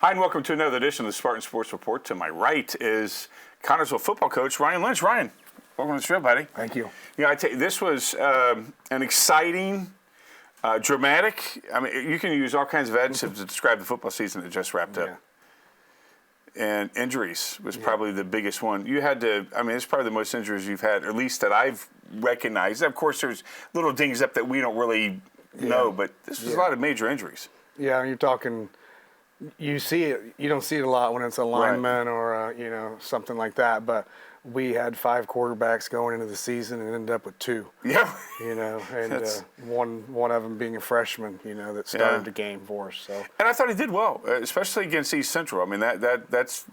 Hi, and welcome to another edition of the Spartan Sports Report. To my right is Connersville football coach Ryan Lynch. Ryan, welcome to the show, buddy. Thank you. Yeah, I tell you, this was an exciting, dramatic. I mean, you can use all kinds of adjectives to describe the football season that just wrapped up. And injuries was probably the biggest one. You had to, I mean, it's probably the most injuries you've had, at least that I've recognized. Of course, there's little dings up that we don't really know, but this was a lot of major injuries. Yeah, you're talking, you see it, you don't see it a lot when it's a lineman or, something like that, but we had 5 quarterbacks going into the season and ended up with 2. Yeah. And one of them being a freshman, that started the game for us. So. And I thought he did well, especially against East Central. I mean, that's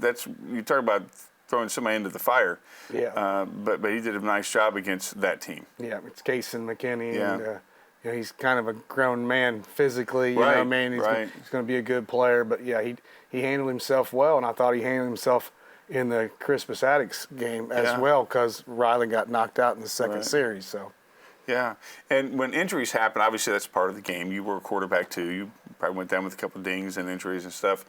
you talk about throwing somebody into the fire. Yeah. But he did a nice job against that team. Yeah, it's Kason McKinney. Yeah. And, he's kind of a grown man physically. You know what I mean? He's going to be a good player. But, yeah, he handled himself well, and I thought he handled himself in the Crispus Attucks game as well, because Riley got knocked out in the second series. So, yeah, and when injuries happen, obviously that's part of the game. You were a quarterback too. You probably went down with a couple of dings and injuries and stuff.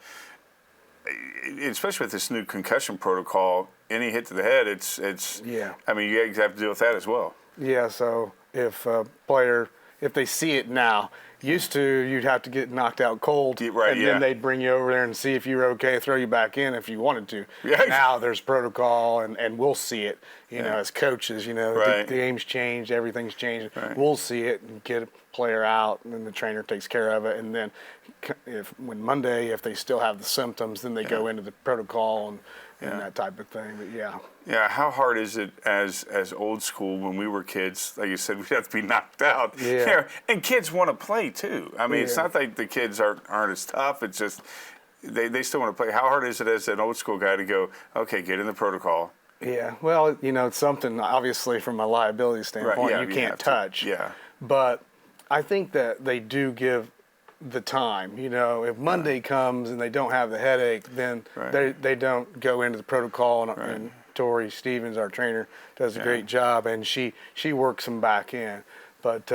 Especially with this new concussion protocol, any hit to the head, it's. I mean, you have to deal with that as well. Yeah. So if a player, if they see it now. Used to, you'd have to get knocked out cold, then they'd bring you over there and see if you were okay, throw you back in if you wanted to. Yeah. Now there's protocol, and we'll see it, as coaches, the game's changed, everything's changed. Right. We'll see it and get a player out, and then the trainer takes care of it. And then when Monday, if they still have the symptoms, then they go into the protocol and that type of thing. But Yeah, how hard is it as old school when we were kids? Like you said, we'd have to be knocked out. Yeah. And kids want to play too. I mean, it's not like the kids aren't as tough. It's just they still want to play. How hard is it as an old school guy to go, okay, get in the protocol? Yeah, well, it's something, obviously, from a liability standpoint, you can't touch. Yeah. But I think that they do give the time. If Monday comes and they don't have the headache, then they don't go into the protocol, and Tori Stevens, our trainer, does a great job, and she works them back in. But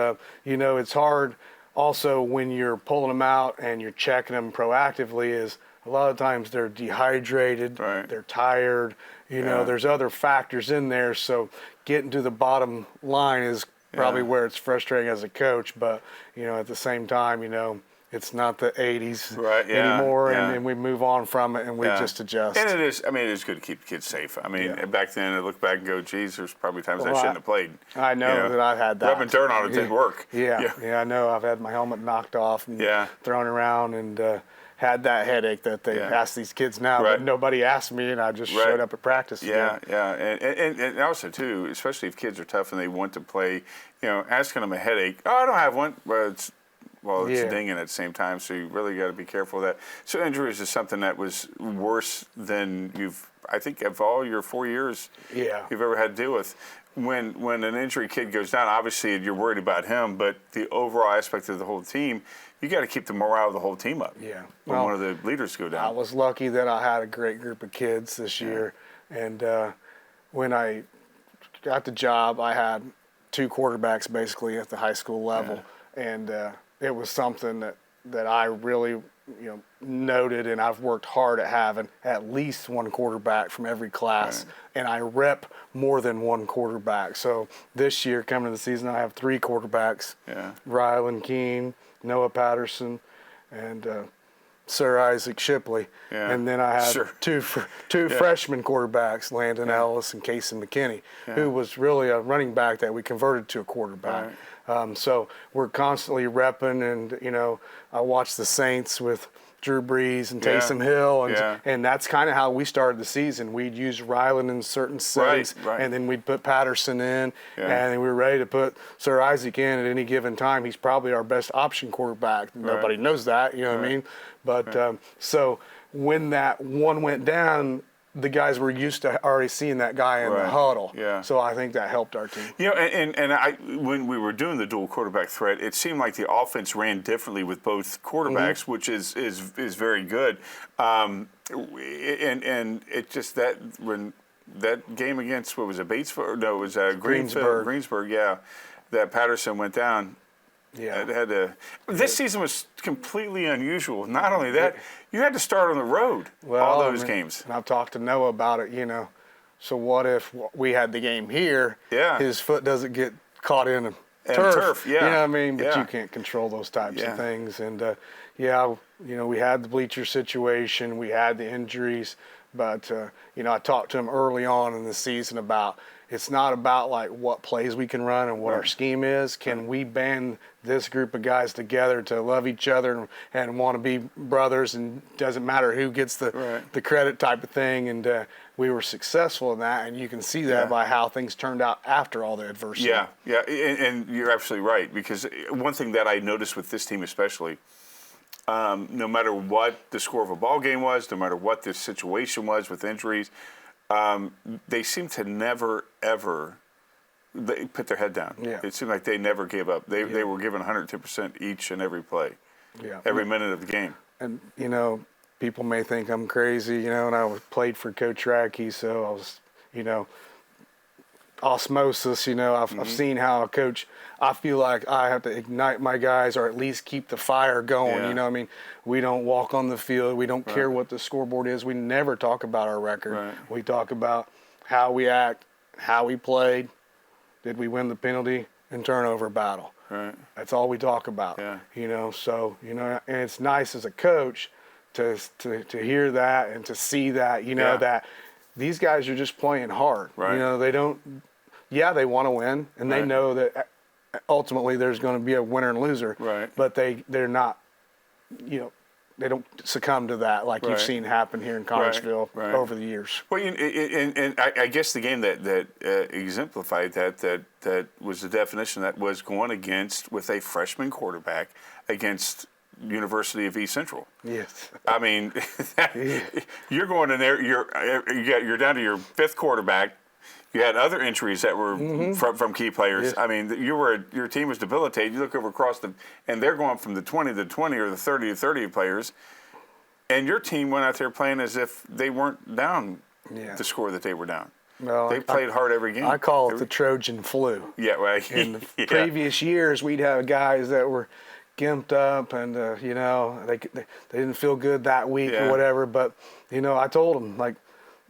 it's hard also when you're pulling them out and you're checking them proactively. Is a lot of times they're dehydrated, they're tired. There's other factors in there. So getting to the bottom line is probably where it's frustrating as a coach. But at the same time, it's not the 80s anymore, and we move on from it, and we just adjust. And it is good to keep kids safe. I mean, back then, I look back and go, geez, there's probably times I shouldn't have played. I know that I've had that. Rubbing dirt on it didn't work. Yeah, I know. I've had my helmet knocked off and thrown around, and had that headache that they ask these kids now, but nobody asked me, and I just showed up at practice. And also, too, especially if kids are tough and they want to play, asking them a headache, oh, I don't have one, but it's dinging at the same time, so you really got to be careful of that. So injuries is something that was worse than I think, of all your 4 years you've ever had to deal with. When an injury kid goes down, obviously you're worried about him, but the overall aspect of the whole team, you got to keep the morale of the whole team up. Yeah. When one of the leaders go down. I was lucky that I had a great group of kids this year, and when I got the job, I had 2 quarterbacks basically at the high school level, and it was something that I really noted, and I've worked hard at having at least 1 quarterback from every class, and I rep more than 1 quarterback. So this year, coming to the season, I have 3 quarterbacks: Rylan Keene, Noah Patterson, and Sir Isaac Shipley. And then I have two freshman quarterbacks, Landon Ellis and Kason McKinney, who was really a running back that we converted to a quarterback. So we're constantly repping, and I watched the Saints with Drew Brees and Taysom Hill, and that's kind of how we started the season. We'd use Ryland in certain settings, and then we'd put Patterson in, and we were ready to put Sir Isaac in at any given time. He's probably our best option quarterback. Nobody knows that, you know what I mean? But so when that one went down, the guys were used to already seeing that guy in the huddle. So I think that helped our team. And when we were doing the dual quarterback threat, it seemed like the offense ran differently with both quarterbacks, which is very good. And it just that when that game against, what was it, Batesville? No, it was Greensburg, that Patterson went down. Yeah. It had to. This season was completely unusual. Not only that, you had to start on the road all those games. And I've talked to Noah about it. So what if we had the game here? Yeah. His foot doesn't get caught in a And turf. yeah. You know what I mean? But Yeah. you can't control those types Yeah. of things. And we had the bleacher situation, we had the injuries, but I talked to him early on in the season about it's not about like what plays we can run and what our scheme is. Can we band this group of guys together to love each other and want to be brothers, and doesn't matter who gets the credit type of thing. And we were successful in that, and you can see that by how things turned out after all the adversity. Yeah, and you're absolutely right, because one thing that I noticed with this team especially, no matter what the score of a ball game was, no matter what the situation was with injuries, they seemed to never, ever they put their head down. Yeah. It seemed like they never gave up. They were given 110% each and every play, every minute of the game. And, people may think I'm crazy, and I played for Coach Radke, so I was, osmosis, I've seen how a coach, I feel like I have to ignite my guys or at least keep the fire going. Yeah. We don't walk on the field. We don't care what the scoreboard is. We never talk about our record. Right. We talk about how we act, how we played, did we win the penalty and turnover battle. Right. That's all we talk about. Yeah. And it's nice as a coach to hear that and to see that, that these guys are just playing hard. Right. They don't. Yeah, they want to win, and they know that ultimately there's going to be a winner and loser. Right. But they're not, they don't succumb to that like you've seen happen here in Connersville over the years. Well, and I guess the game that exemplified that was the definition that was going against with a freshman quarterback against University of East Central. Yes. I mean, you're going in there. You're down to your fifth quarterback. You had other injuries that were from key players. Yes. I mean, your team was debilitated. You look over across and they're going from the 20 to 20 or the 30 to 30 players, and your team went out there playing as if they weren't down the score that they were down. Well, they played hard every game. I call it the Trojan flu. Yeah, right. In the previous years, we'd have guys that were gimped up and, they didn't feel good that week or whatever. But, I told them,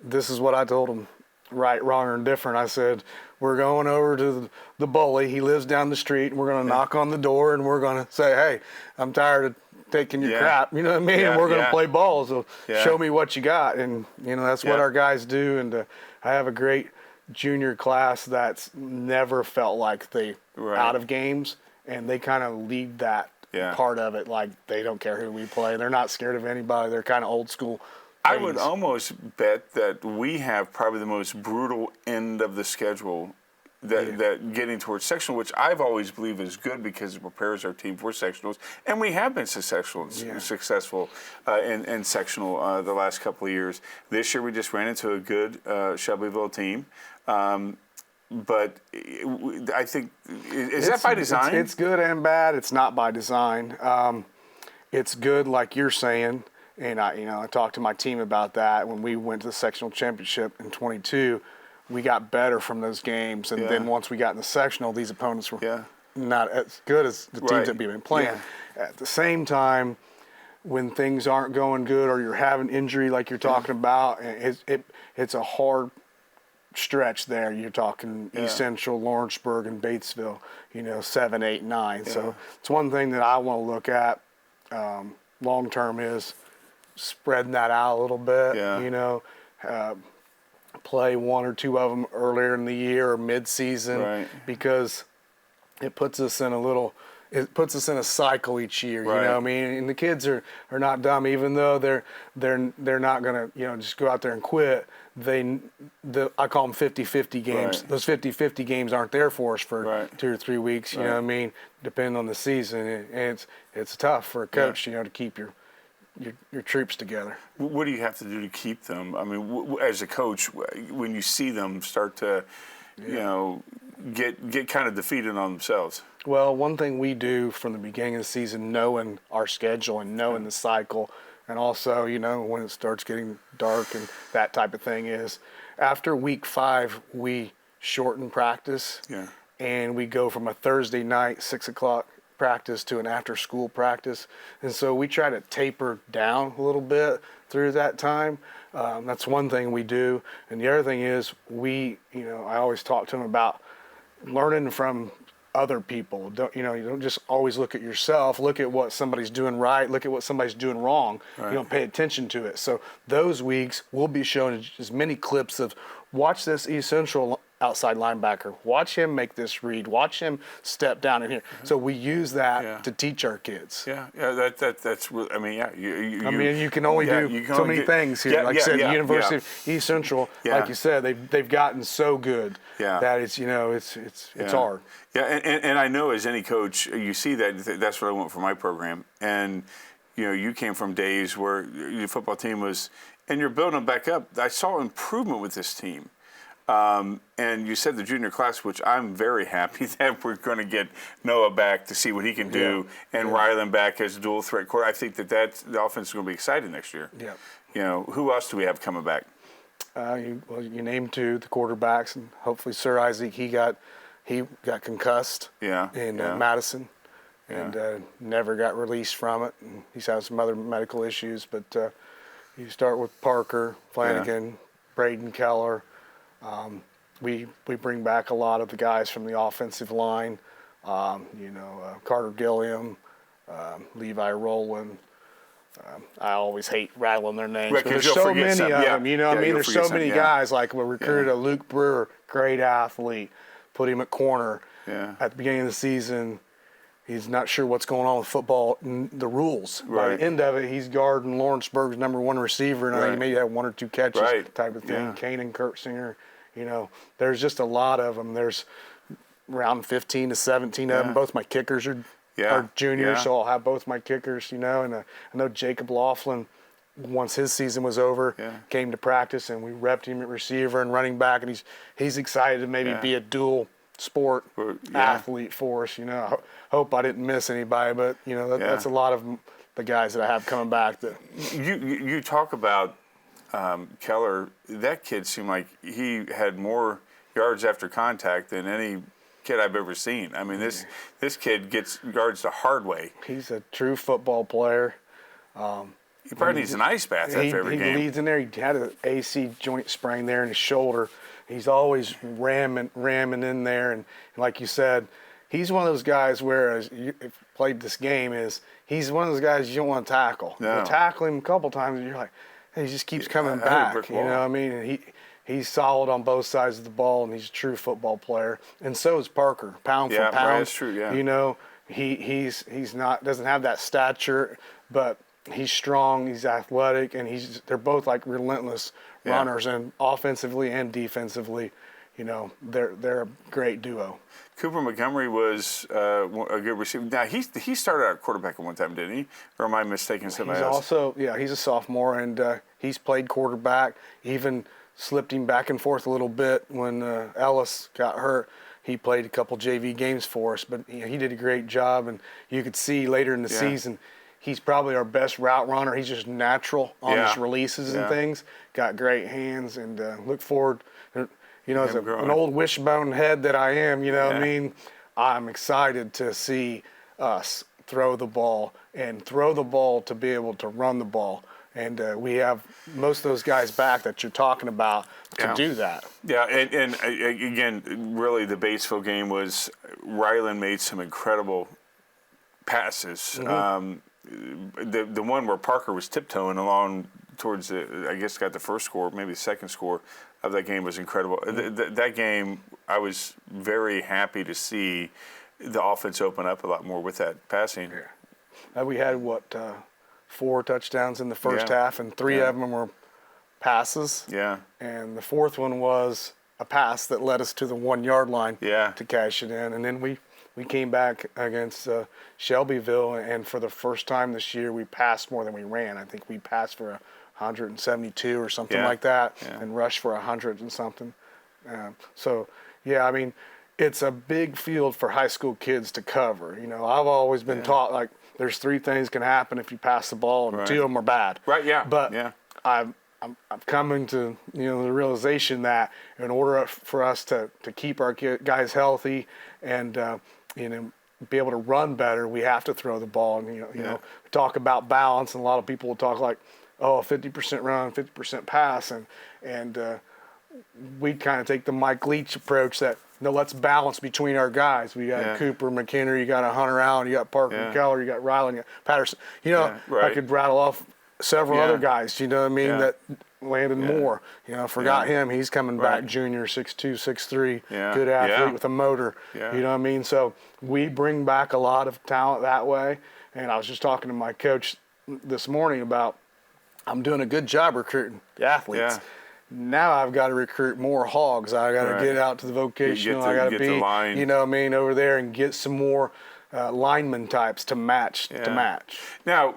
this is what I told them. Right, wrong, or indifferent. I said, we're going over to the bully. He lives down the street, and we're going to knock on the door, and we're going to say, hey, I'm tired of taking your crap. You know what I mean? Yeah, and we're going to play ball, so show me what you got. And, that's what our guys do. And I have a great junior class that's never felt like they out of games, and they kind of lead that part of it. Like, they don't care who we play. They're not scared of anybody. They're kind of old school. I would almost bet that we have probably the most brutal end of the schedule that getting towards sectional, which I've always believed is good because it prepares our team for sectionals. And we have been successful in sectional the last couple of years. This year we just ran into a good Shelbyville team. But I think, is that by design? It's good and bad. It's not by design. It's good, like you're saying. And I talked to my team about that when we went to the sectional championship in 22. We got better from those games, and then once we got in the sectional, these opponents were not as good as the teams that we've been playing. Yeah. At the same time, when things aren't going good or you're having injury like you're talking about, it's a hard stretch there. You're talking East Central, Lawrenceburg, and Batesville. 7, 8, 9. Yeah. So it's one thing that I want to look at long term is spreading that out a little bit, play one or two of them earlier in the year or mid-season because it puts us in a cycle each year, you know what I mean? And the kids are not dumb, even though they're not going to, just go out there and quit. I call them 50-50 games. Right. Those 50-50 games aren't there for us for 2 or 3 weeks, you know what I mean? Depending on the season. And it's tough for a coach, to keep your troops together. What do you have to do to keep them? I mean, as a coach, when you see them start to, get kind of defeated on themselves? Well, one thing we do from the beginning of the season, knowing our schedule and knowing the cycle, and also, when it starts getting dark and that type of thing, is after week 5, we shorten practice. Yeah. And we go from a Thursday night, 6 o'clock practice to an after-school practice. And so we try to taper down a little bit through that time. That's one thing we do. And the other thing is I always talk to them about learning from other people. You don't just always look at yourself. Look at what somebody's doing right. Look at what somebody's doing wrong. Right. Pay attention to it. So those weeks we'll be showing as many clips of watch this East Central outside linebacker. Watch him make this read. Watch him step down in here. So we use that to teach our kids. Yeah, that's. I mean, yeah. You can only do so many things here. Like I said, University of East Central, like you said, they've gotten so good that it's hard. Yeah, and I know as any coach, you see that's what I want for my program. And you came from days where your football team was, and you're building them back up. I saw improvement with this team. And you said the junior class, which I'm very happy that we're going to get Noah back to see what he can do, and Rylan back as a dual threat quarter. I think that the offense is going to be exciting next year. Yeah. Who else do we have coming back? You named two, the quarterbacks, and hopefully Sir Isaac. He got concussed. In Madison, and never got released from it. And he's had some other medical issues, but you start with Parker, Flanagan, Braden Keller. We bring back a lot of the guys from the offensive line, Carter Gilliam, Levi Rowland. I always hate rattling their names, but there's so many of them. There's so many guys. Like we recruited a Luke Brewer, great athlete, put him at corner. At the beginning of the season, he's not sure what's going on with football and the rules. By the end of it, he's guarding Lawrenceburg's #1 receiver, and I think he maybe had 1 or 2 catches type of thing. Yeah. Kanan Kurtzinger, there's just a lot of them. There's around 15 to 17 of them. Both my kickers are juniors, so I'll have both my kickers, and I know Jacob Laughlin, once his season was over, came to practice, and we repped him at receiver and running back, and he's excited to maybe be a dual sport athlete for us. I hope I didn't miss anybody, but that's a lot of the guys that I have coming back. That you talk about Keller. That kid seemed like he had more yards after contact than any kid I've ever seen. I mean, this kid gets yards the hard way. He's a true football player. He probably needs an ice bath after every game. He leads in there. He had an AC joint sprain there in his shoulder. He's always ramming in there, and like you said, he's one of those guys where, as you played this game, he's one of those guys you don't want to tackle. No. You tackle him a couple times, and you're like, hey, he just keeps coming back. And he's solid on both sides of the ball, and he's a true football player. And so is Parker, pound for pound. Yeah, that's true. Yeah. He's not doesn't have that stature, but he's strong. He's athletic, and they're both like relentless runners, and offensively and defensively, they're a great duo. Cooper Montgomery was a good receiver. Now he started out quarterback at one time, didn't he? Or am I mistaken somebody else? He's a sophomore, and he's played quarterback. Even slipped him back and forth a little bit when Ellis got hurt. He played a couple JV games for us, but he did a great job, and you could see later in the season he's probably our best route runner. He's just natural on his releases and things. Got great hands, and look forward. As an old wishbone head that I am, I mean, I'm excited to see us throw the ball to be able to run the ball. And we have most of those guys back that you're talking about to do that. Yeah, and again, really the Batesville game was Rylan made some incredible passes. Mm-hmm. The one where Parker was tiptoeing along towards got the first score, maybe the second score of that game was incredible. Mm-hmm. That game, I was very happy to see the offense open up a lot more with that passing. Yeah. We had 4 touchdowns in the first half, and 3 of them were passes. Yeah. And the 4th one was a pass that led us to the 1-yard line to cash it in. And then we came back against Shelbyville, and for the first time this year, we passed more than we ran. I think we passed for 172 or something like that, and rushed for 100 and something. I mean, it's a big field for high school kids to cover. I've always been taught, there's 3 things can happen if you pass the ball, and 2 of them are bad. Right, yeah. But I'm coming to the realization that in order for us to keep our guys healthy and be able to run better, we have to throw the ball. And, you know, we talk about balance, and a lot of people will talk like, oh, 50% run, 50% pass. And we kind of take the Mike Leach approach that, no, let's balance between our guys. We got Cooper, McHenry, you got Hunter Allen, you got Parker Keller, you got Ryland, you got Patterson. You know, I could rattle off several other guys, you know what I mean, that Landon Moore. You know, forgot him. He's coming back, junior, 6'2", 6'3", good athlete with a motor. You know what I mean? So we bring back a lot of talent that way. And I was just talking to my coach this morning about I'm doing a good job recruiting the athletes. Now I've got to recruit more hogs. I got to get out to the vocational. I got to be, you know what I mean, over there and get some more lineman types to match. Now,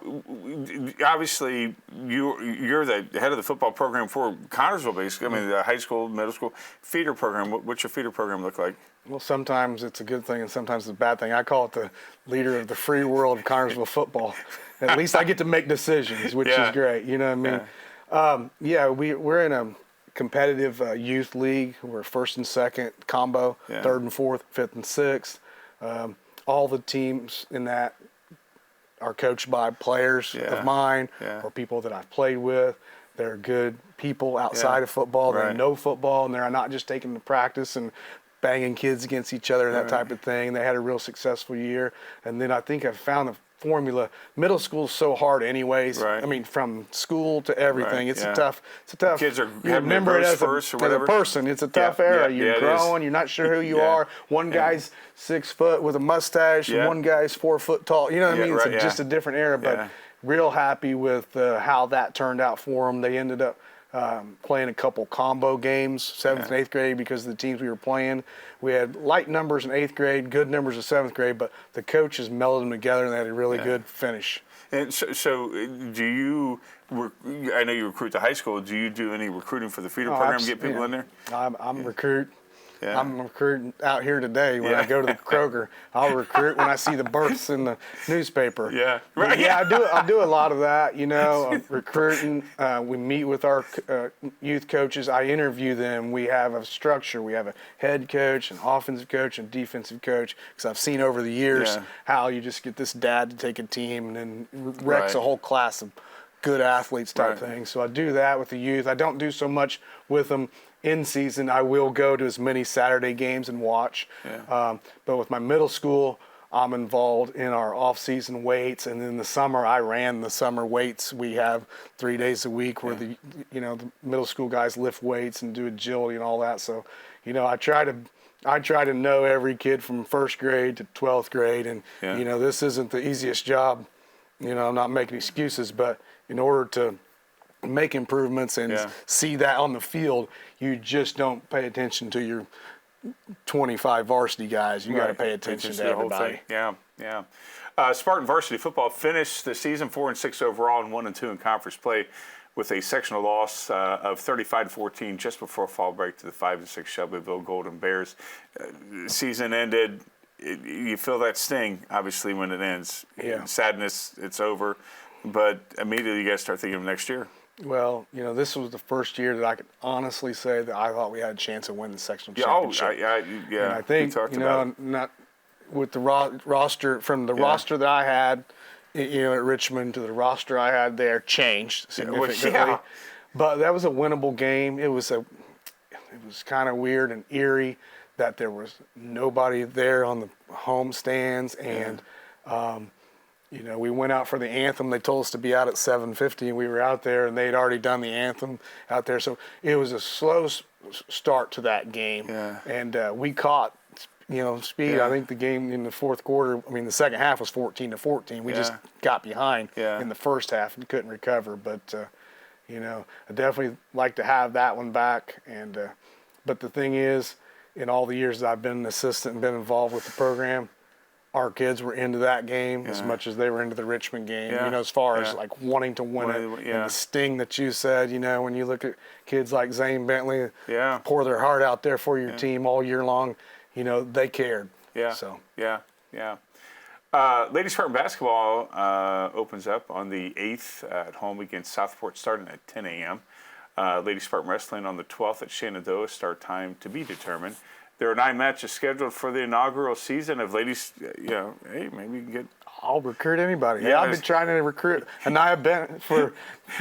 obviously, you're the head of the football program for Connersville, basically. I mean, the high school, middle school feeder program. What's your feeder program look like? Well, sometimes it's a good thing and sometimes it's a bad thing. I call it the leader of the free world of Connersville football. At least I get to make decisions, which is great. You know what I mean? We're in a competitive youth league. We're first and second combo, third and fourth, fifth and sixth. All the teams in that are coached by players of mine or people that I've played with. They're good people outside of football. They know football, and they're not just taking the practice and banging kids against each other and that type of thing. They had a real successful year. And then I think I've found the formula. Middle school's so hard anyways. I mean, from school to everything. It's a tough kids are you remember it as a person. It's a tough era. You're growing, you're not sure who you are. One guy's 6 foot with a mustache, and one guy's 4 foot tall. You know what I mean? It's just a different era, but real happy with how that turned out for them. They ended up playing a couple combo games, 7th and 8th grade, because of the teams we were playing. We had light numbers in 8th grade, good numbers in 7th grade, but the coaches melded them together and they had a really good finish. And so do you, I know you recruit to high school, do you do any recruiting for the feeder program, get people in there? I'm recruit. I'm recruiting out here today when I go to the Kroger. I'll recruit when I see the births in the newspaper. I do a lot of that, you know, recruiting. We meet with our youth coaches. I interview them. We have a structure. We have a head coach, an offensive coach, and defensive coach, because I've seen over the years how you just get this dad to take a team and then wrecks a whole class of good athletes type thing. So I do that with the youth. I don't do so much with them in season. I will go to as many Saturday games and watch. But with my middle school, I'm involved in our off-season weights, and in the summer, I ran the summer weights. We have 3 days a week where the middle school guys lift weights and do agility and all that. So, you know, I try to know every kid from 1st grade to 12th grade, and you know, this isn't the easiest job. You know, I'm not making excuses, but in order to make improvements and see that on the field, you just don't pay attention to your 25 varsity guys. You got to pay attention to everybody. Spartan varsity football finished the season 4-6 overall and 1-2 in conference play, with a sectional loss of 35-14 just before fall break to the 5-6 Shelbyville Golden Bears. Season ended. You feel that sting, obviously, when it ends. Sadness, it's over. But immediately you guys start thinking of next year. Well, you know, this was the first year that I could honestly say that I thought we had a chance of winning the sectional championship. And I think, you know, not with the roster, from the roster that I had, you know, at Richmond to the roster I had there changed significantly. But that was a winnable game. It was kind of weird and eerie that there was nobody there on the home stands, and you know, we went out for the anthem. They told us to be out at 7:50, and we were out there, and they'd already done the anthem out there. So it was a slow start to that game, and we caught, you know, speed. I think the game in the fourth quarter, I mean, the second half was 14-14. We just got behind in the first half and couldn't recover. But you know, I definitely like to have that one back. And but the thing is, in all the years that I've been an assistant and been involved with the program, our kids were into that game as much as they were into the Richmond game, you know, as far as like wanting to win it. And the sting that you said, you know, when you look at kids like Zane Bentley, pour their heart out there for your team all year long, you know, they cared. So. Ladies Spartan basketball opens up on the 8th at home against Southport, starting at 10 a.m. Ladies Spartan wrestling on the 12th at Shenandoah, start time to be determined. There are 9 matches scheduled for the inaugural season of ladies. Hey, maybe you can get. I'll recruit anybody. Yeah, I've been trying to recruit Anaya Bennett for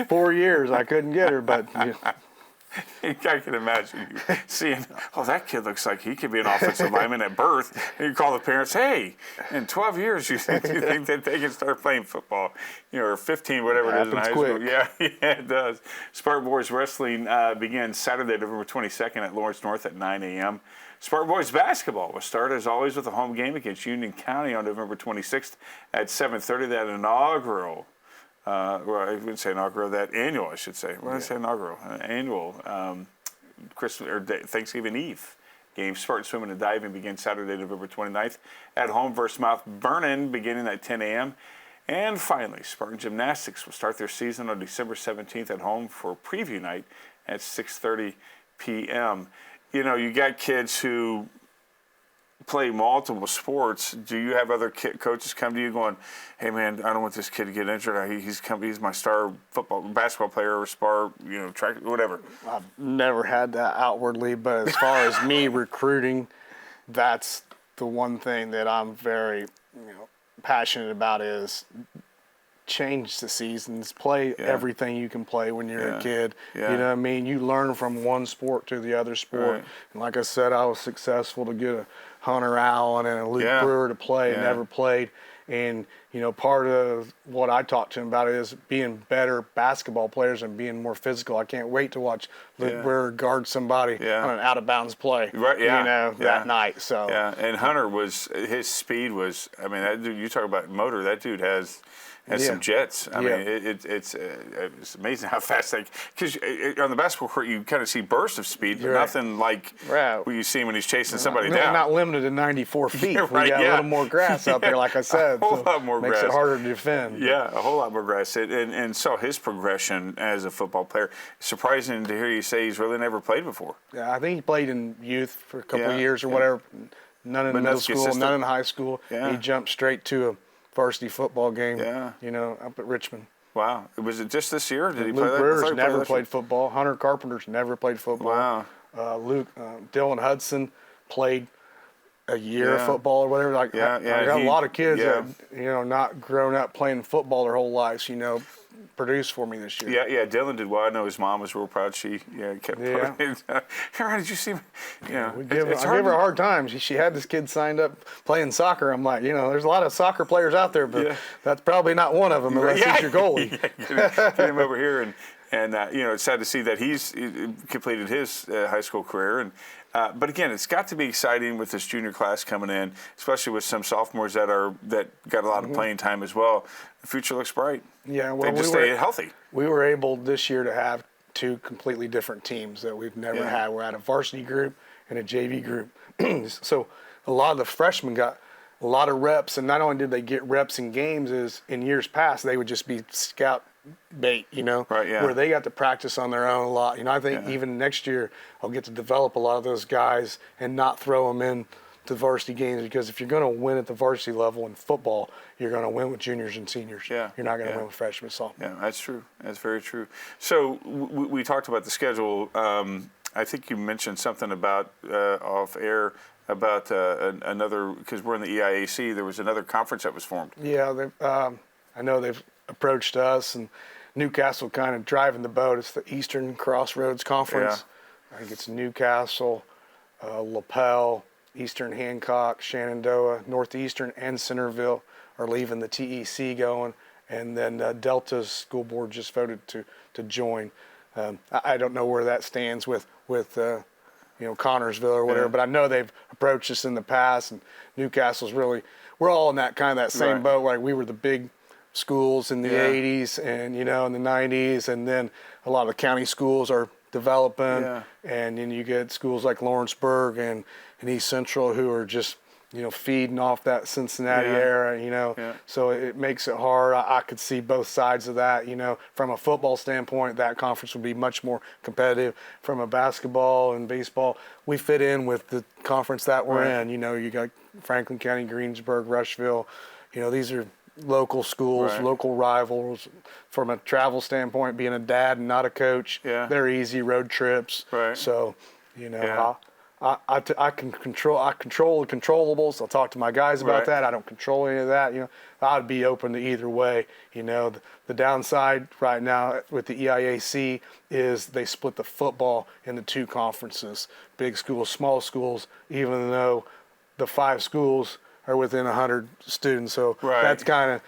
4 years. I couldn't get her, but I can imagine you seeing, that kid looks like he could be an offensive lineman at birth. And you call the parents, hey, in 12 years, you think that they can start playing football, or 15, whatever it is in high quick. school. Yeah, it does. Spartan Boys Wrestling begins Saturday, November 22nd at Lawrence North at 9 a.m. Spartan Boys Basketball will start, as always, with a home game against Union County on November 26th at 7:30. That inaugural. I wouldn't say inaugural, that annual, I should say. What did I say inaugural? Annual Christmas or Thanksgiving Eve game. Spartan Swimming and Diving begins Saturday, November 29th at home versus Mount Vernon beginning at 10 a.m. And finally, Spartan Gymnastics will start their season on December 17th at home for preview night at 6:30 p.m. You got kids who play multiple sports. Do you have other coaches come to you going, hey man, I don't want this kid to get injured. He's my star basketball player or star, track, whatever. I've never had that outwardly, but as far as me recruiting, that's the one thing that I'm very, passionate about is change the seasons, play everything you can play when you're a kid. Yeah. You know what I mean? You learn from one sport to the other sport. Right. And like I said, I was successful to get a Hunter Allen and a Luke Brewer to play, never played. And, part of what I talked to him about is being better basketball players and being more physical. I can't wait to watch Luke Brewer guard somebody on an out-of-bounds play, that night. So and Hunter his speed was, that dude, you talk about motor, that dude has some jets. I mean, it's amazing how fast because on the basketball court you kind of see bursts of speed, but nothing like what you see when he's chasing somebody down. Not limited to 94 feet. Yeah, We got a little more grass out there, like I said. A whole lot more makes grass. Makes it harder to defend. Yeah, a whole lot more grass. And so his progression as a football player, surprising to hear you say he's really never played before. Yeah, I think he played in youth for a couple of years or whatever. None in middle school, none in high school. Yeah. He jumped straight to a varsity football game, Yeah. Up at Richmond. Wow. Was it just this year? Did he Luke play Brewer's that? never played football. Hunter Carpenter's never played football. Wow. Dylan Hudson played a year of football or whatever. I got a lot of kids that, not grown up playing football their whole lives, produced for me this year. Yeah. Dylan did well. I know his mom was real proud. She kept playing. How did you see? I give her a hard time. She had this kid signed up playing soccer. I'm like, there's a lot of soccer players out there, but that's probably not one of them unless he's your goalie. Get him over here, and it's sad to see that he's completed his high school career. And but again, it's got to be exciting with this junior class coming in, especially with some sophomores that got a lot of playing time as well. The future looks bright. Yeah, well, they just stay healthy. We were able this year to have 2 completely different teams that we've never had. We're at a varsity group and a JV group. So a lot of the freshmen got a lot of reps, and not only did they get reps in games, as in years past they would just be scout bait, where they got to practice on their own a lot. I think even next year I'll get to develop a lot of those guys and not throw them in to varsity games, because if you're going to win at the varsity level in football, you're going to win with juniors and seniors. Yeah. You're not going to win with freshmen. Yeah, that's true. That's very true. So we talked about the schedule. I think you mentioned something about off air about another, because we're in the EIAC, there was another conference that was formed. Yeah, I know they've approached us, and Newcastle kind of driving the boat. It's the Eastern Crossroads Conference. I think it's Newcastle, LaPel, Eastern Hancock, Shenandoah, Northeastern, and Centerville are leaving the TEC going, and then Delta's school board just voted to join. I don't know where that stands with Connorsville or whatever, but I know they've approached us in the past, and Newcastle's really, we're all in that kind of that same boat. Like we were the big schools in the 80s and in the 90s, and then a lot of the county schools are developing, and then you get schools like Lawrenceburg and East Central who are just feeding off that Cincinnati era, so it makes it hard. I could see both sides of that. From a football standpoint, that conference would be much more competitive. From a basketball and baseball, we fit in with the conference that we're in. You got Franklin County, Greensburg, Rushville. These are local schools, local rivals. From a travel standpoint, being a dad and not a coach, they're easy road trips. Right. So, I control the controllables. I'll talk to my guys about Right. that. I don't control any of that. I'd be open to either way. The downside right now with the EIAC is they split the football into 2 conferences: big schools, small schools. Even though the 5 schools are within 100 students, so Right. that's kind of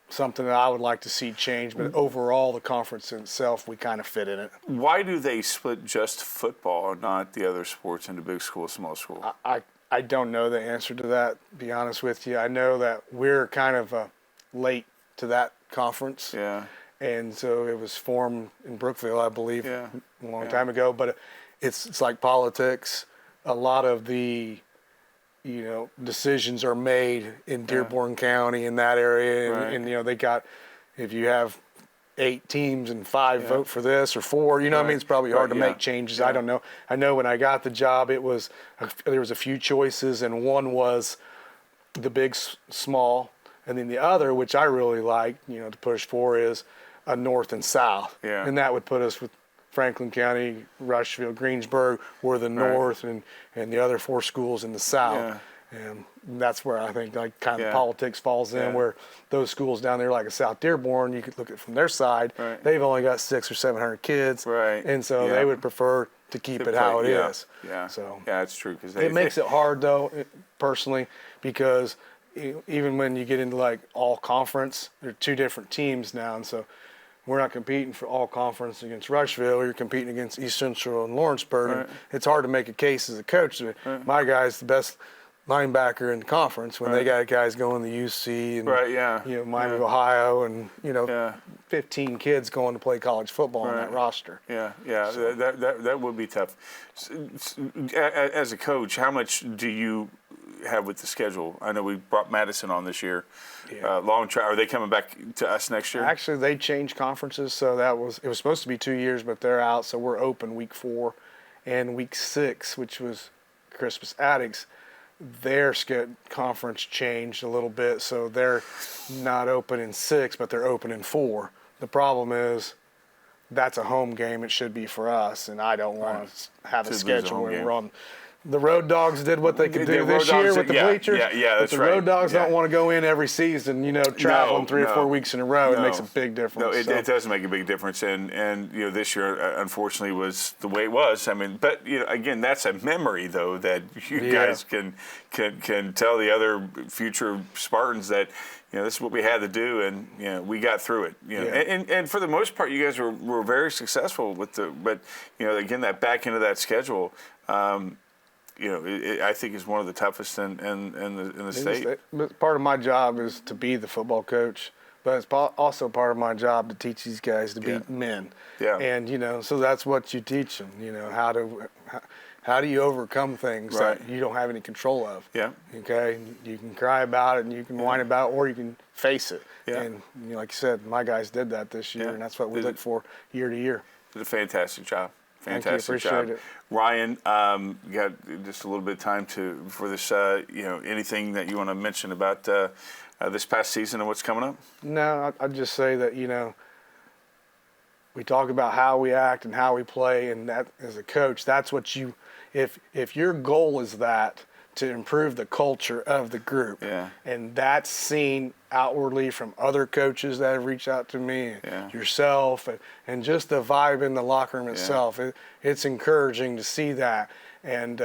something that I would like to see change. But overall, the conference in itself, we kind of fit in it. Why do they split just football, not the other sports, into big school, small school? I don't know the answer to that, to be honest with you. I know that we're kind of late to that conference. Yeah. And so it was formed in Brookville, I believe, Yeah. a long time ago. But it's like politics. A lot of the decisions are made in Dearborn County, in that area. Right. And they got, if you have 8 teams and 5 vote for this or 4, what I mean? It's probably hard to make changes. I don't know. I know when I got the job, there was a few choices, and one was the big, small, and then the other, which I really like, to push for, is a north and south. Yeah. And that would put us with Franklin County, Rushville, Greensburg were the north, and the other 4 schools in the south. Yeah. And that's where I think kind of politics falls in, where those schools down there, like a South Dearborn, you could look at it from their side. Right. They've only got 600 or 700 kids, Right. and so they would prefer to keep it how it is. Yeah. So that's true. it makes it hard, though, personally, because even when you get into like all conference, there are 2 different teams now, and so we're not competing for all conference against Rushville. You're competing against East Central and Lawrenceburg. Right. And it's hard to make a case as a coach. Right. My guy's the best linebacker in the conference when they got guys going to UC and Miami of Ohio, and 15 kids going to play college football on that roster. Yeah. So. That would be tough. As a coach, how much do you have with the schedule? I know we brought Madison on this year. Long try. Are they coming back to us next year? Actually, they changed conferences, so it was supposed to be 2 years, but they're out, so we're open week 4 and week 6, which was Crispus Attucks. Their conference changed a little bit, so they're not open in 6, but they're open in 4. The problem is that's a home game. It should be for us, and I don't want to have a schedule where we're on. The Road Dogs did what they could do this year with the bleachers. Yeah, that's but right. The Road Dogs don't want to go in every season, traveling 3 or 4 weeks in a row. It makes a big difference. No, it does make a big difference, and this year unfortunately was the way it was. I mean, but again, that's a memory though that you guys can tell the other future Spartans that this is what we had to do, and we got through it. And for the most part, you guys were very successful with but again, that back into that schedule. I think is one of the toughest in the state. Part of my job is to be the football coach, but it's also part of my job to teach these guys to be men. Yeah. And so that's what you teach them. How do you overcome things that you don't have any control of? Yeah. Okay. You can cry about it and you can whine about it, or you can face it. Yeah. And like you said, my guys did that this year, and that's what we look for year to year. Did a fantastic job. Fantastic job. Appreciate it. Ryan, you got just a little bit of time for this. Anything that you want to mention about this past season and what's coming up? No, I'd just say that we talk about how we act and how we play, and that as a coach, that's what you. If your goal is that to improve the culture of the group, and that's seen outwardly from other coaches that have reached out to me, yourself, and just the vibe in the locker room itself. It's encouraging to see that. And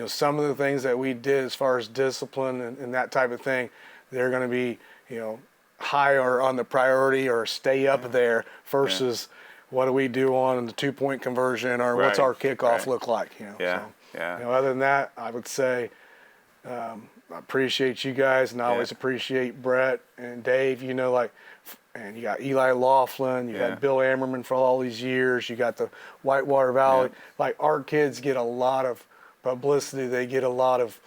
some of the things that we did as far as discipline and that type of thing, they're going to be higher on the priority or stay up there versus what do we do on the 2-point conversion, or what's our kickoff look like. Other than that, I would say I appreciate you guys, and I always appreciate Brett and Dave. And you got Eli Laughlin, you had Bill Ammerman for all these years, you got the Whitewater Valley. Like, our kids get a lot of publicity. They get a lot of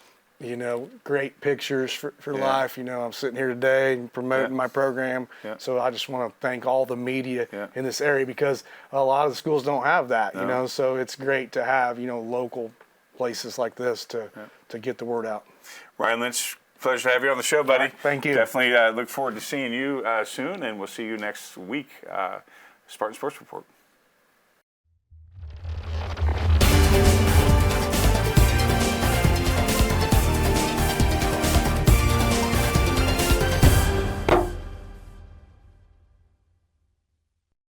great pictures for life. I'm sitting here today and promoting my program. So I just want to thank all the media in this area, because a lot of the schools don't have that, so it's great to have, local places like this to get the word out. Ryan Lynch, pleasure to have you on the show, buddy. Thank you. Definitely look forward to seeing you soon, and we'll see you next week. Spartan Sports Report.